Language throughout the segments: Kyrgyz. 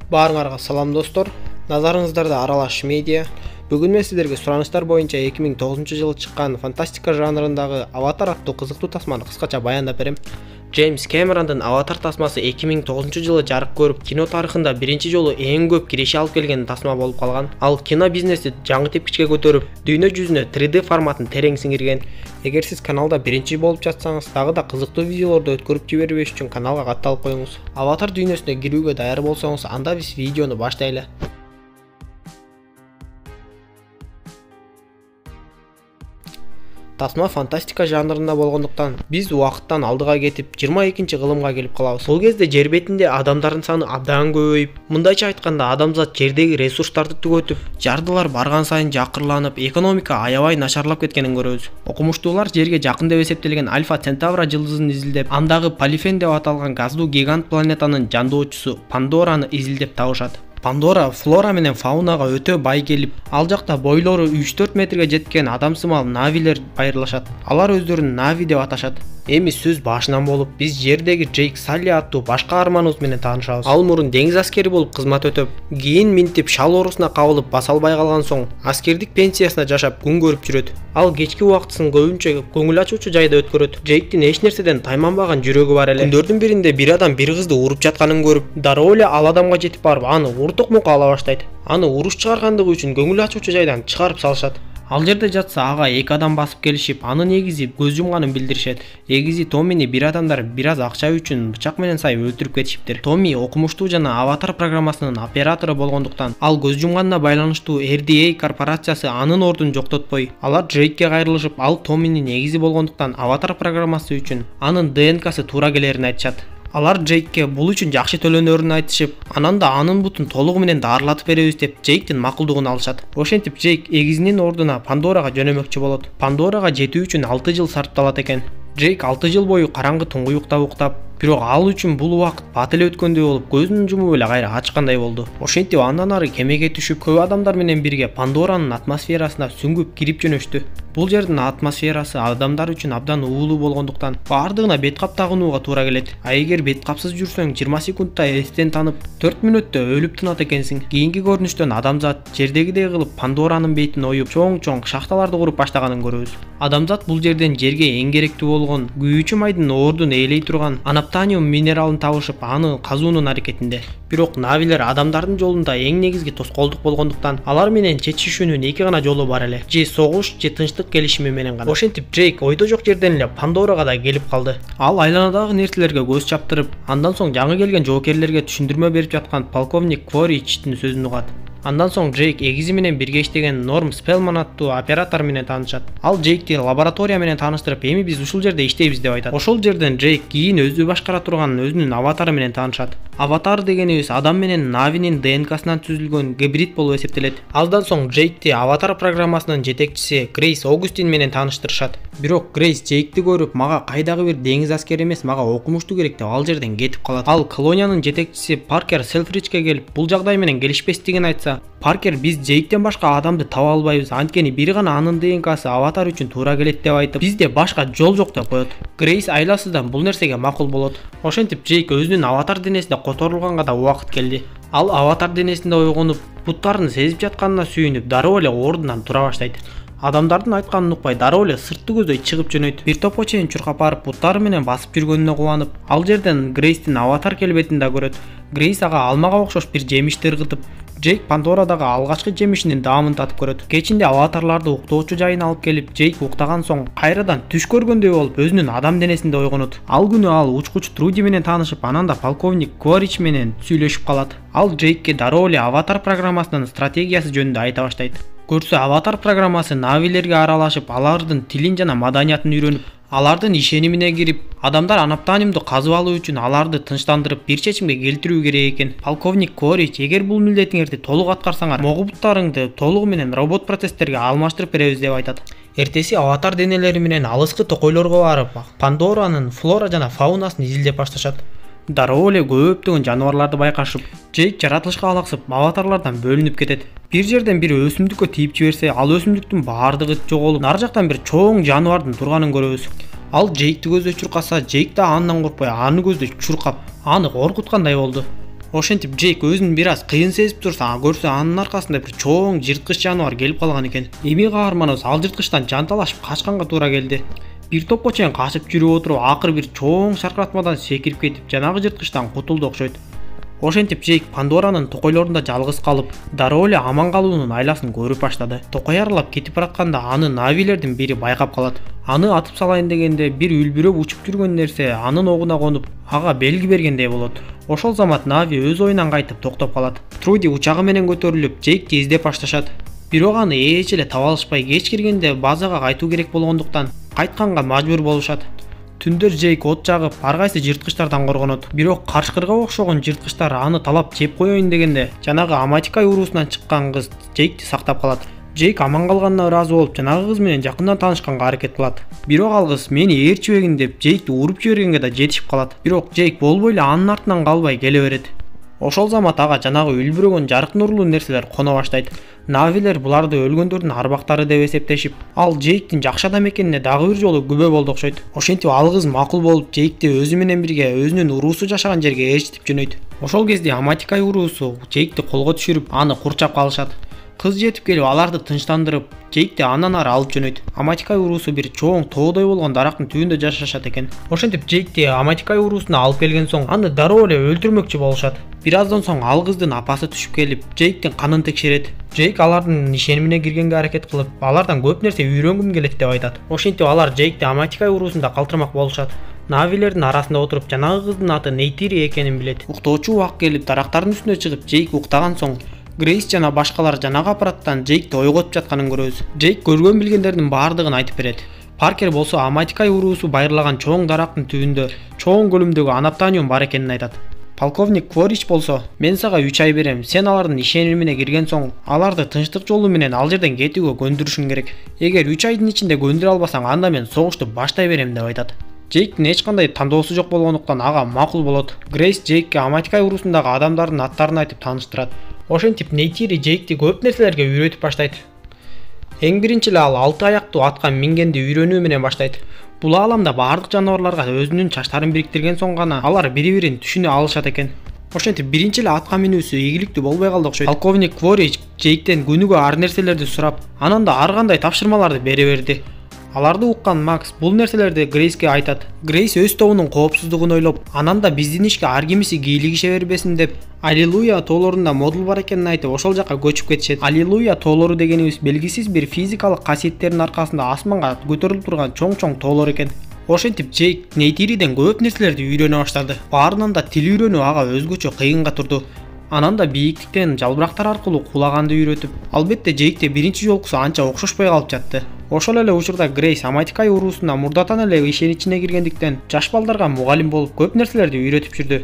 Баарыңарга салам достор. Назарыңыздарда Аралаш медиа. Бүгүн мен сиздерге суранычтар боюнча 2009-жылы чыккан фантастика жанрындагы Аватар аттуу кызыктуу тасманы кыскача баяндап берем. Джеймс Кэмерондун Аватар тасмасы 2009-жылы жарык көрүп, кино тарыхында биринчи жолу эң көп киреше алып келген тасма болуп калган. Ал кино бизнести жаңы тепкичке көтөрүп, дүйнө жүзүнө 3D форматын терең сиңирген. Эгер сиз каналда биринчи болуп жатсаңыз, дагы да кызыктуу видеолорду өткөрүп жибербеш үчүн каналга катталып коюңуз. Аватар дүйнөсүнө кирүүгө даяр болсоңуз, анда биз видеону баштайлы. Тасма фантастика жанрында болгондуктан биз убакыттан алдыга кетип 22-кылымга келип калабыз. Бул кезде жер бетинде адамдардын саны абдан көбөйүп, мындайча айтканда адамзат жердеги ресурстарды түгөтүп, жардылар барган сайын жакырланып, экономика аябай начарлап кеткенин көрөбүз. Окумуштуулар жерге жакын деп эсептелген Альфа Центавра жылдызын изилдеп, андагы Полифен деп аталган газдуу гигант планетанын жандоочусу Пандораны изилдеп табышат. Пандора флора менен фаунага өтө бай келип, ал жакта бойлору 3-4 метрге жеткен адамсымал навилер байырлашат. Алар өздөрүн нави деп аташат. Эми сөз башынан болуп, биз жердеги Джейк Салли аттуу башка арманыбыз менен таанышабыз. Ал мурун деңиз аскери болуп кызмат өтөп, кийин минтип шал оорусуна кабылып баса албай калган соң, аскердик пенсиясына жашап күн көрүп жүрөт. Ал кечки убактысын көбүнчө көңүл ачуучу жайда өткөрөт. Джейктин эч нерседен тайманбаган жүрөгү бар эле. Күндөрдүн биринде бир адам бир кызды уруп жатканын көрүп, дароо эле ал адамга жетип барып, аны уртук мука ала баштайт. Аны уруш чыгаргандыгы үчүн көңүл ачуучу жайдан чыгарып салышат. Ал жерде жатса ага эки адам басып келишип, анын эгизи көз жумганын билдиришет. Эгизи Томмини бир адамдар бир аз акча үчүн бычак менен сайып өлтүрүп кетишиптир. Томми окумуштуу жана Аватар программасынын оператору болгондуктан, ал көз жумганына байланыштуу RDA корпорациясы анын ордун жоктотпой, алар Джейкке кайрылышып, ал Томминин эгизи болгондуктан Аватар программасы үчүн анын ДНКсы туура келерин айтышат. Алар Джейкке бул үчүн жакшы төлөнөрүн айтышып, анан да анын бутун толугу менен дарылатып беребиз деп Джейктин макулдугун алышат. Ошентип Джейк эгизинин ордуна Пандорага жөнөмөкчү болот. Пандорага жетүү үчүн 6 жыл сарпталат экен. Джейк 6 жыл бою караңгы туңгуюкта уктап, бирок ал үчүн бул убакыт бат эле өткөндөй болуп, көзүн жумуп эле кайра ачкандай болду. Ошентип андан ары кемеге түшүп, көп адамдар менен бирге Пандоранын атмосферасына сүңгүп кирип жөнөштү. Бул жердин атмосферасы адамдар үчүн абдан уулуу болгондуктан, бардыгына бет кап тагынууга туура келет. А эгер бет капсыз жүрсөң, 20 секундта эстен танып, 4 мүнөттө өлүп тынат экенсиң. Кийинки көрүнүштөн адамзат жердегидей кылып Пандоранын бетин оюп, чоң шахталарды куруп баштаганын көрөбүз. Адамзат бул жерден жерге эң керектүү болгон күйүүчү майдын ордун ээлей турган анаптаниум минералын табышып, аны казуунун аракетинде. Бирок навилер адамдардын жолунда эң негизги тоскоолдук болгондуктан, алар менен чечишүүнүн эки гана жолу бар эле: же согуш, же тынчтык келишими менен гана. Ошентип Джейк ойдо жок жерден эле Пандорага да келип калды. Ал айланадагы нерселерге көз чаптырып, андан соң жаңы келген жоокерлерге түшүндүрмө берип жаткан полковник Кворичтин сөзүн угат. Андан соң Джейк эгизи менен бирге иштеген Норм Спелман аттуу оператор менен таанышат. Ал Джейкти лаборатория менен тааныштырып, эми биз ушул жерде иштейбиз деп айтат. Ошол жерден Джейк кийин өзү башкара турган өзүнүн аватары менен таанышат. Аватар дегенибиз адам менен навинин ДНКсынан түзүлгөн гибрид болуп эсептелет. Аздан соң Джейкти Аватар программасынын жетекчиси Грейс Огустин менен тааныштырышат. Бирок Грейс Джейкти көрүп, мага кайдагы бир деңиз аскери эмес, мага окумуштуу керек деп ал жерден кетип калат. Ал колониянын жетекчиси Паркер Селфричке келип, бул жагдай менен келишпестигин айтса, Паркер биз Джейктен башка адамды таба албайбыз, анткени бир гана анын ДНКсы Аватар үчүн туура келет деп айтып, бизде башка жол жок деп коет. Грейс айласыздан бул нерсеге макул болот. Ошентип Джейк өзүнүн Аватар денесине которулганга да убакыт келди. Ал Аватар денесинде ойгонуп, буттарын сезип жатканына сүйүнүп, дароо эле ордунан тура баштайт. Адамдардын айтканын укпай, дароо эле сыртты көздөй чыгып жөнөйт. Бир топко чейин чуркап барып, буттары менен басып жүргөнүнө кубанып, ал жерден Грейстин Аватар келбетин да көрөт. Грейс ага алмага окшош бир жемишти ыргытып, Джейк Пандорадагы алгачкы жемишинин даамын татып көрөт. Кечинде аватарларды уктоочу жайына алып келип, Джейк уктаган соң кайрадан түш көргөндөй болуп, өзүнүн адам денесинде ойгонот. Ал күнү ал учкуч Труди менен таанышып, анан да полковник Кворич менен сүйлөшүп калат. Ал Джейкке дароо эле Аватар программасынын стратегиясы жөнүндө айта баштайт. Көрсө, Аватар программасы навилерге аралашып, алардын тилин жана маданиятын үйрөнүп, алардын ишенимине кирип, адамдар анаптаниумду казып алуу үчүн аларды тынчтандырып бир чечимге келтирүү керек экен. Полковник Кворич, эгер бул милдетиңерди толук аткарсаңар, могу буттарыңды толугу менен робот процесстерге алмаштырып беребиз деп айтат. Эртеси Аватар денелери менен алыскы токойлорго барып, Пандоранын флора жана фаунасын изилдеп башташат. Дароо эле көптөгөн жаныбарларды байкашып, Джейк жаратылышка алаксып, аватарлардан бөлүнүп кетет. Бир жерден бир өсүмдүккө тийип жиберсе, ал өсүмдүктүн баардыгы жоголуп, нары жактан бир чоң жаныбардын турганын көрөбүз. Ал Джейкти көздөй чуркаса, Джейк да андан коркпой аны көздөй чуркап, аны коркуткандай болду. Ошентип Джейк өзүн бир аз кыйын сезип турса, көрсө анын аркасында бир чоң жырткыч жаныбар келип калган экен. Эми каарманыбыз ал жырткычтан жанталашып качканга туура келди. Бир топко чейин качып жүрүп отуруп, акыры бир чоң шаркыратмадан секирип кетип, жанагы жырткычтан кутулду окшойт. Ошентип Джейк Пандоранын токойлорунда жалгыз калып, дароо эле аман калуунун айласын көрүп баштады. Токой аралап кетип баратканда аны навилердин бири байкап калат. Аны атып салайын дегенде бир үлбүрөп учуп жүргөн нерсе анын огуна конуп, ага белги бергендей болот. Ошол замат Нави өз оюнан кайтып токтоп калат. Труди учагы менен көтөрүлүп, Джейкти издеп башташат. Бирок аны эч эле таба алышпай, кеч киргенде базага кайтуу керек болгондуктан кайтканга мажбур болушат. Түндөр Джейк от жагып, ар кайсы жырткычтардан коргонот. Бирок карышкырга окшогон жырткычтар аны талап жеп коеюн дегенде, жанагы Аматикай уруусунан чыккан кыз Джейкти сактап калат. Джейк аман калганына ыраазы болуп, жанагы кыз менен жакындан таанышканга аракет кылат. Бирок ал кыз мени ээрчибегин деп Джейкти уруп жибергенге да жетишип калат. Бирок Джейк болбой эле анын артынан калбай келе берет. Ошол замат ага жанагы үлбүрөгөн жарык нурлуу нерселер коно баштайт. Навилер буларды өлгөндөрдүн арбактары деп эсептешип, ал Джейктин жакшы адам экенине дагы бир жолу күбө болду окшойт. Ошентип ал кыз макул болуп, Джейкти өзү менен бирге өзүнүн уруусу жашаган жерге ээрчитип жөнөйт. Ошол кезде Аматикай уруусу Джейкти колго түшүрүп, аны курчап калышат. Кыз жетип келип аларды тынчтандырып, Джейкти андан ары алып жөнөйт. Аматикай уруусу бир чоң тоодой болгон дарактын түбүндө жашашат экен. Ошентип Джейкти Аматикай уруусуна алып келген соң, аны дароо эле өлтүрмөкчү болушат. Бир аздан соң ал кыздын апасы түшүп келип, Джейктин канын текшерет. Джейк алардын ишенимине киргенге аракет кылып, алардан көп нерсе үйрөнгүм келет деп айтат. Ошентип алар Джейкти Аматикай уруусунда калтырмак болушат. Навилердин арасында отуруп, жанагы кыздын аты Нейтири экенин билет. Уктоочу убак келип, дарактардын үстүнө чыгып, Джейк уктаган соң Грейс жана башкалар жанагы аппараттан Джейкти ойготуп жатканын көрөбүз. Джейк көргөн билгендердин баардыгын айтып берет. Паркер болсо Аматикай уруусу байырлаган чоң дарактын түбүндө чоң көлөмдөгү анаптаниум бар экенин айтат. Полковник Кворич болсо, мен сага 3 ай берем. Сен алардын ишенимине кирген соң, аларды тынчтык жолу менен ал жерден кетүүгө көндүрүшүң керек. Эгер 3 айдын ичинде көндүрө албасаң, анда мен согушту баштай берем деп айтат. Джейктин эч кандай тандоосу жок болгондуктан ага макул болот. Грейс Джейкке Аматикай уруусундагы адамдардын аттарын айтып тааныштырат. Ошентип Нейтири Джейкти көп нерселерге үйрөтүп баштайт. Эң биринчи эле ал 6 аяктуу атка мингенди үйрөнүү менен баштайт. Бул ааламда бардык жаныбарларга өзүнүн чачтарын бириктирген соң гана алар бири-бирин түшүнө алышат экен. Ошентип биринчи эле атка минүүсү ийгиликтүү болбой калды окшойт. Полковник Кворич Джейктен күнүгө ар нерселерди сурап, анан да ар кандай тапшырмаларды бере берди. Аларды уккан Макс бул нерселерди Грейске айтат. Грейс өз тобунун коопсуздугун ойлоп, анан да биздин ишке ар кимиси кийлигише бербесин деп, Аллилуйя тоолорунда модул бар экенин айтып, ошол жака көчүп кетишет. Аллилуйя тоолору дегенибиз белгисиз бир физикалык касиеттердин аркасында асманга көтөрүлүп турган чоң-чоң тоолор экен. Ошентип Джейк Нейтириден көп нерселерди үйрөнө баштады. Баарынан да тил үйрөнүү ага өзгөчө кыйынга турду. Анан да бийиктиктен жалбырактар аркылуу кулаганды үйрөтүп, албетте Джейкте биринчи жолкусу анча окшошпой калып жатты. Ошол эле учурда Грейс Аматикай уруусуна мурдатан эле ишенин ичине киргендиктен жаш балдарга мугалим болуп көп нерселерди үйрөтүп жүрдү.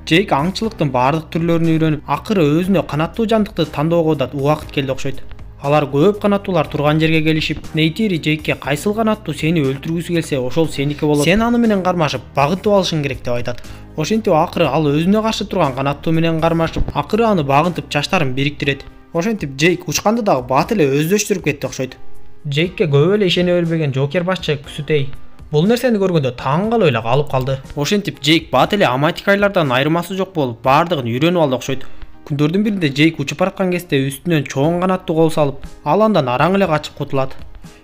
Джейк аңчылыктын бардык түрлөрүн үйрөнүп, акыры өзүнө канаттуу жандыкты тандоого да убакыт келди окшойт. Алар көп канаттуулар турган жерге келишип, Нейтири Джейкке кайсыл канаттуу сени өлтүргүсү келсе, ошол сеники болот. Сен аны менен кармашып, багынтып алышың керек деп айтат. Ошентип акыры ал өзүнө каршы турган канаттуу менен кармашып, акыры аны багынтып чачтарын бириктирет. Ошентип Джейк учканды дагы бат эле өздөштүрүп кетти окшойт. Джейкке көп эле ишене бербеген Жокер башчы Ксутей бул нерсени көргөндө таң калып эле калып калды. Ошентип Джейк бат эле Аматикайлардан айырмасы жок болуп, бардыгын үйрөнүп алды окшойт. Күндөрдүн биринде Джейк учуп бараткан кезде үстүнөн чоң канаттуу кол салып, ал андан араң эле качып кутулат.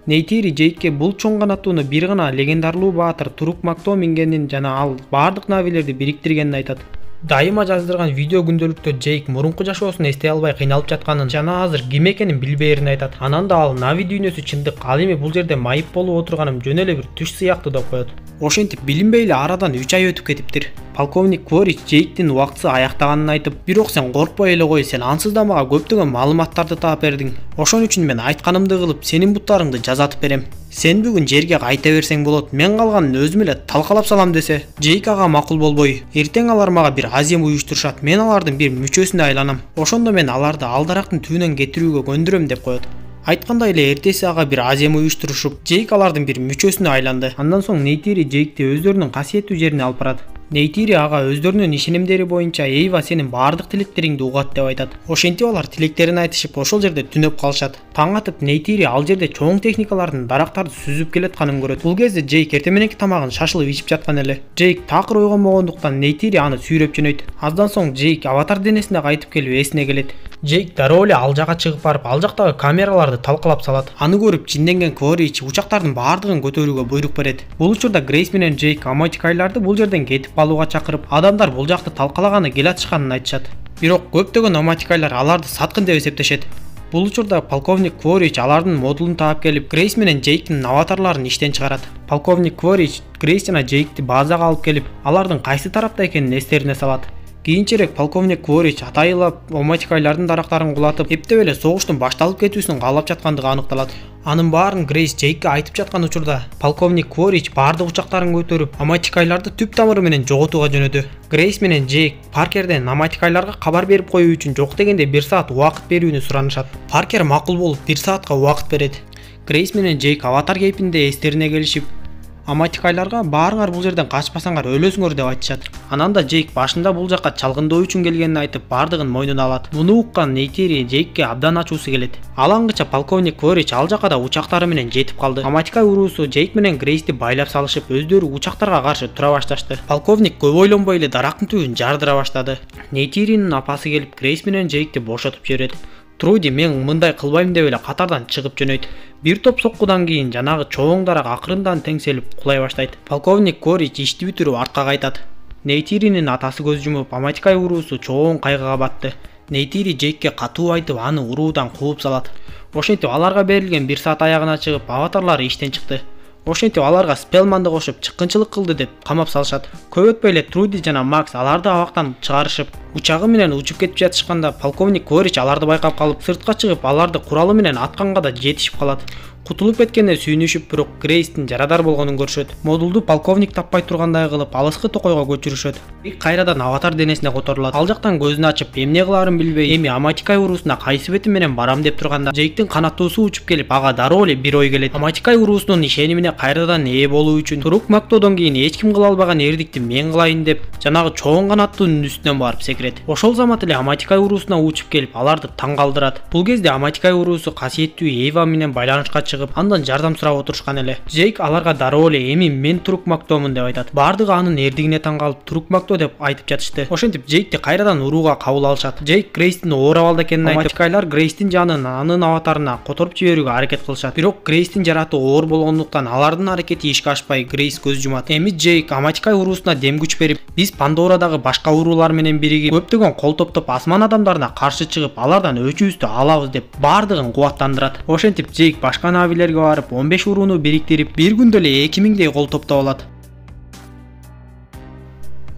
Нейтири Джейкке бул чоң канаттууну бир гана легендарлуу баатыр Турук Макто мингенин жана ал бардык навилерди бириктиргенин айтат. Дайыма жаздырган видео күндөлүктө Джейк мурунку жашоосун эстей албай кыйналып жатканын жана азыр ким экенин билбээрин айтат. Анан да ал Нави дүйнөсү чындык, ал эми бул жерде майып болуп отурганым жөн эле бир түш сыяктуу деп коет. Ошентип билинбей эле арадан 3 ай өтүп кетиптир. Полковник Кворич Джейктин убактысы аяктаганын айтып, бирок сен коркпой эле кой, сен ансыз да мага көптөгөн маалыматтарды таап бердиң. Ошон үчүн мен айтканымды кылып, сенин буттарыңды жазатып берем. Сен бүгүн жерге кайта берсең болот, мен калганын өзүм эле талкалап салам десе, Джейк ага макул болбой, эртең алар мага бир азем уюштурушат, мен алардын бир мүчөсүнө айланам. Ошондо мен аларды ал дарактын түбүнөн кетирүүгө көндүрөм деп коет. Айткандай эле эртеси ага бир азем уюштурушуп, Джейк алардын бир мүчөсүнө айланды. Андан соң Нейтири Джейкти өздөрүнүн касиеттүү жерине алып барат. Нейтири ага өздөрүнүн ишенимдери боюнча Эйва сенин баардык тилектериңди угат деп айтат. Ошентип алар тилектерин айтышып ошол жерде түнөп калышат. Таң атып Нейтири ал жерде чоң техникалардын дарактарды сүзүп келатканын көрөт. Бул кезде Джейк эртең мененки тамагын шашылып ичип жаткан эле. Джейк такыр ойгонбогондуктан Нейтири аны сүйрөп жөнөйт. Аздан соң Джейк аватар денесине кайтып келип эсине келет. Джейк дароо эле ал жака чыгып барып, ал жактагы камераларды талкалап салат. Аны көрүп жинденген Кворич учактардын баардыгын көтөрүүгө буйрук берет. Бул учурда Грейс менен Джейк Аматикайларды бул жерден кетип калууга чакырып, адамдар бул жакты талкалаганы келатышканын айтышат. Бирок көптөгөн Аматикайлар аларды саткын деп эсептешет. Бул учурда полковник Кворич алардын модулун таап келип, Грейс менен Джейктин аватарларын иштен чыгарат. Полковник Кворич Грейс жана Джейкти базага алып келип, алардын кайсы тарапта экенин эстерине салат. Кийинчерээк полковник Кворич атайылап Аматикайлардын дарактарын кулатып, эптеп эле согуштун башталып кетүүсүн каалап жаткандыгы аныкталат. Анын баарын Грейс Джейкке айтып жаткан учурда полковник Кворич баардык учактарын көтөрүп, Аматикайларды түп тамыры менен жоготууга жөнөдү. Грейс менен Джейк Паркерден Аматикайларга кабар берип коюу үчүн жок дегенде 1 саат убакыт берүүнү суранышат. Паркер макул болуп 1 саатка убакыт берет. Грейс менен Джейк аватар кейпинде эстерине келишип, Аматикайларга баарыңар бул жерден качпасаңар өлөсүңөр деп айтышат. Анан да Джейк башында бул жакка чалгындоо үчүн келгенин айтып, баардыгын мойнуна алат. Муну уккан Нейтири Джейкке абдан ачуусу келет. Ал аңгыча полковник Кворич ал жакка да учактары менен жетип калды. Аматикай уруусу Джейк менен Грейсти байлап салышып, өздөрү учактарга каршы тура башташты. Полковник көп ойлонбой эле дарактын түбүн жардыра баштады. Нейтиринин апасы келип Грейс менен Джейкти бошотуп жиберет. Труди мен мындай кылбайм деп эле катардан чыгып жөнөйт. Бир топ соккудан кийин жанагы чоң дарак акырындан теңселип кулай баштайт. Полковник Кворич ишти бүтүрүп артка кайтат. Нейтиринин атасы көз жумуп, Аматикай уруусу чоң кайгыга батты. Нейтири Джейкке катуу айтып, аны уруудан кууп салат. Ошентип аларга берилген 1 саат аягына чыгып, аватарлары иштен чыкты. Ошентип аларга Спелманды кошуп чыккынчылык кылды деп камап салышат. Көп өтпөй эле Труди жана Макс аларды абактан чыгарышып, учагы менен учуп кетип жатышканда полковник Кворич аларды байкап калып, сыртка чыгып, аларды куралы менен атканга да жетишип калат. Кутулуп кеткенде сүйүнүшүп, бирок Грейстин жарадар болгонун көрүшөт. Модулду полковник таппай тургандай кылып, алыскы токойго көчүрүшөт. Кайрадан аватар денесине которулат. Ал жактан көзүн ачып, эмне кылаарын билбей, эми Аматикай уруусуна кайсы бети менен барам деп турганда, Джейктин канаттуусу учуп келип, ага дароо эле бир ой келет. Аматикай уруусунун ишенимине кайрадан ээ болуу үчүн Турук Мактодон кийин эч ким кыла албаган эрдикти мен кылайын деп, жанагы чоң канаттуунун үстүнөн барып секирет. Ошол замат эле Аматикай уруусуна учуп келип, аларды таң калтырат. Бул кезде Аматикай уруусу касиеттүү Эйва менен байланышка чыгып, андан жардам сурап отурушкан эле. Джейк аларга дароо эле эми мен Турук Мактомун деп айтат. Бардыгы анын эрдигине таң калып, Турук Макто деп айтып жатышты. Ошентип Джейкти кайрадан урууга кабыл алышат. Джейк Грейстин оор абалда экенин айтып, Аматикайлар Грейстин жанын анын аватарына которуп жиберүүгө аракет кылышат. Бирок Грейстин жараты оор болгондуктан алардын аракети ишке ашпай, Грейс көз жумат. Эми Джейк Аматикай уруусуна дем күч берип, биз Пандорадагы башка уруулар менен биригип, көптөгөн кол топтоп асман адамдарына каршы чыгып, алардан өчүбүздү алабыз деп бардыгын кубаттандырат. Ошентип Джейк башка навилерге барып 15 урууну бириктирип, бир күндө эле 2000дей кол топтоп алат.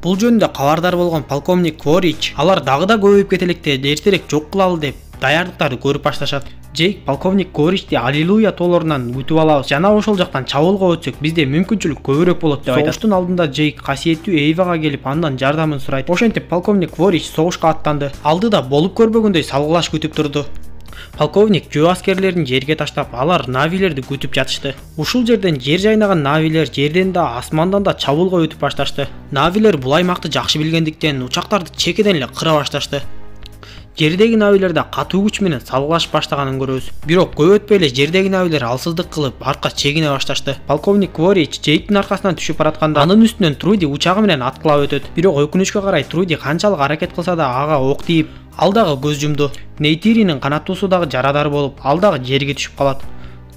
Бул жөнүндө кабардар болгон полковник Кворич алар дагы да көбөйүп кетелекте эртерээк жок кылалы деп даярдыктарды көрүп башташат. Джейк полковник Кворичти Аллилуйя тоолорунан күтүп алабыз. Жана ошол жактан чабуулга өтсөк, бизде мүмкүнчүлүк көбүрөөк болот деп айтат. Согуштун алдында Джейк касиеттүү Эйвага келип, андан жардамын сурайт. Ошентип полковник Кворич согушка аттанды. Алдыда болуп көрбөгөндөй салгылаш күтүп турду. Полковник жөө аскерлерин жерге таштап, алар навилерди күтүп жатышты. Ушул жерден жер жайнаган навилер жерден да асмандан да чабуулга өтүп башташты. Навилер бул аймакты жакшы билгендиктен учактарды чекеден эле кыра башташты. Жердеги навилер да катуу күч менен салгылашып баштаганын көрөбүз. Бирок көп өтпөй эле жердеги навилер алсыздык кылып, артка чегине башташты. Полковник Кворич Джейктин аркасынан түшүп баратканда, анын үстүнөн Труди учагы менен аткылап өтөт. Бирок өкүнүчкө карай Труди канчалык аракет кылса да ага ок тийип, ал дагы көз жумду. Нейтиринин канаттуусу дагы жарадар болуп, ал дагы жерге түшүп калат.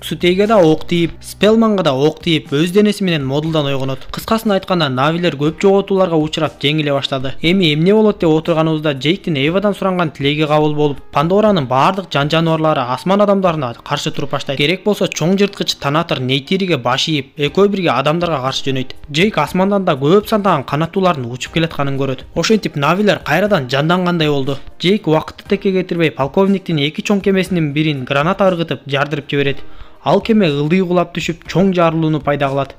Сутейге да ок тийип, Спелманга да ок тийип, өз денеси менен модулдан ойгонот. Кыскасын айтканда, навилер көп жоготууларга учурап жеңиле баштады. Эми эмне болот деп отурганыбызда Джейктин Эйвадан суранган тилеги кабыл болуп, Пандоранын баардык жан жаныбарлары асман адамдарына каршы туруп баштайт. Керек болсо чоң жырткыч Танатор Нейтириге баш ийип, экөө бирге адамдарга каршы жөнөйт. Джейк асмандан да көп сандаган канаттуулардын учуп келатканын көрөт. Ошентип навилер кайрадан жандангандай болду. Джейк убакытты текке кетирбей, полковниктин эки чоң кемесинин бирин граната ыргытып жардырып жиберет. Ал кеме ылдый кулап түшүп, чоң жарылууну пайда кылат.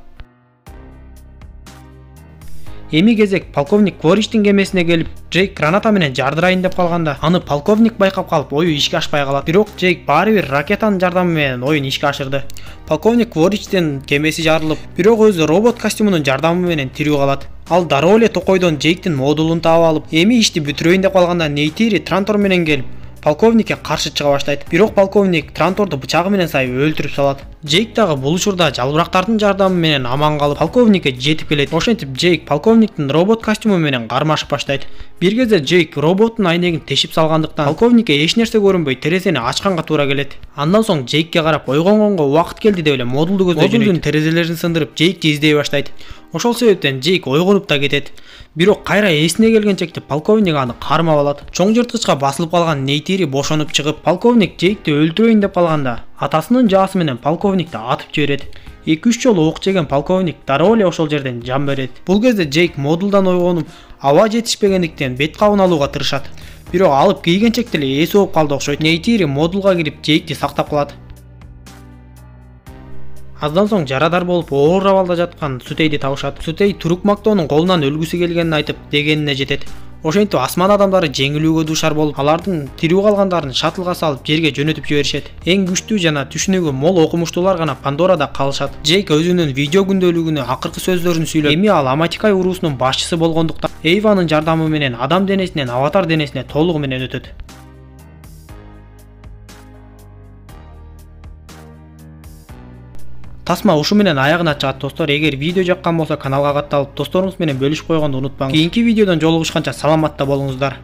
Эми кезек полковник Кворичтин кемесине келип, Джейк граната менен жардырайын деп калганда, аны полковник байкап калып, ою ишке ашпай калат. Бирок Джейк баары бир ракетанын жардамы менен оюн ишке ашырды. Полковник Кворичтин кемеси жарылып, бирок өзү робот костюмунун жардамы менен тирүү калат. Ал дароо эле токойдон Джейктин модулун таап алып, эми ишти бүтүрөйүн деп калганда Нейтири Трантор менен келип, полковникке каршы чыга баштайт. Бирок полковник Транторду бычагы менен сайып өлтүрүп салат. Джейк дагы бул учурда жалбырактардын жардамы менен аман калып, полковникке жетип келет. Ошентип Джейк полковниктин робот костюму менен кармашып баштайт. Бир кезде Джейк роботтун айнегин тешип салгандыктан полковникке эч нерсе көрүнбөй терезени ачканга туура келет. Андан соң Джейкке карап, ойгонгонго убакыт келди деп эле модулду көздөй жүрөт. Модулдун терезелерин сындырып Джейкти издей баштайт. Ошол себептен Джейк ойгонуп да кетет. Бирок кайра эсине келгенчекте полковник аны кармап алат. Чоң жырткычка басылып калган Нейтири бошонуп чыгып, полковник Джейкти өлтүрөйүн деп калганда, атасынын жаасы менен полковникти атып жиберет. 2-3 жолу ок жеген полковник дароо эле ошол жерден жан берет. Бул кезде Джейк модулдан ойгонуп, аба жетишпегендиктен бет кабын алууга тырышат. Бирок алып кийгенчекте эле эси ооп калды окшойт. Нейтири модулга кирип Джейкти сактап калат. Аздан соң жарадар болуп оор абалда жаткан Сутейди табышат. Сутей Турук Мактоонун колунан өлгүсү келгенин айтып, дегенине жетет. Ошентип асман адамдары жеңилүүгө дуушар болуп, алардын тирүү калгандарын шаттлга салып жерге жөнөтүп жиберишет. Эң күчтүү жана түшүнүгү мол окумуштуулар гана Пандорада калышат. Джейк өзүнүн видео күндөлүгүнө акыркы сөздөрүн сүйлөп, эми ал Аматикай уруусунун башчысы болгондуктан Эйванын жардамы менен адам денесинен аватар денесине толугу менен өтөт. Тасма ушу менен аягына чыгат достор. Эгер видео жаккан болсо каналга катталып, досторуңуз менен бөлүшүп койгонду унутпаңыз. Кийинки видеодон жолугушканча саламатта болуңуздар.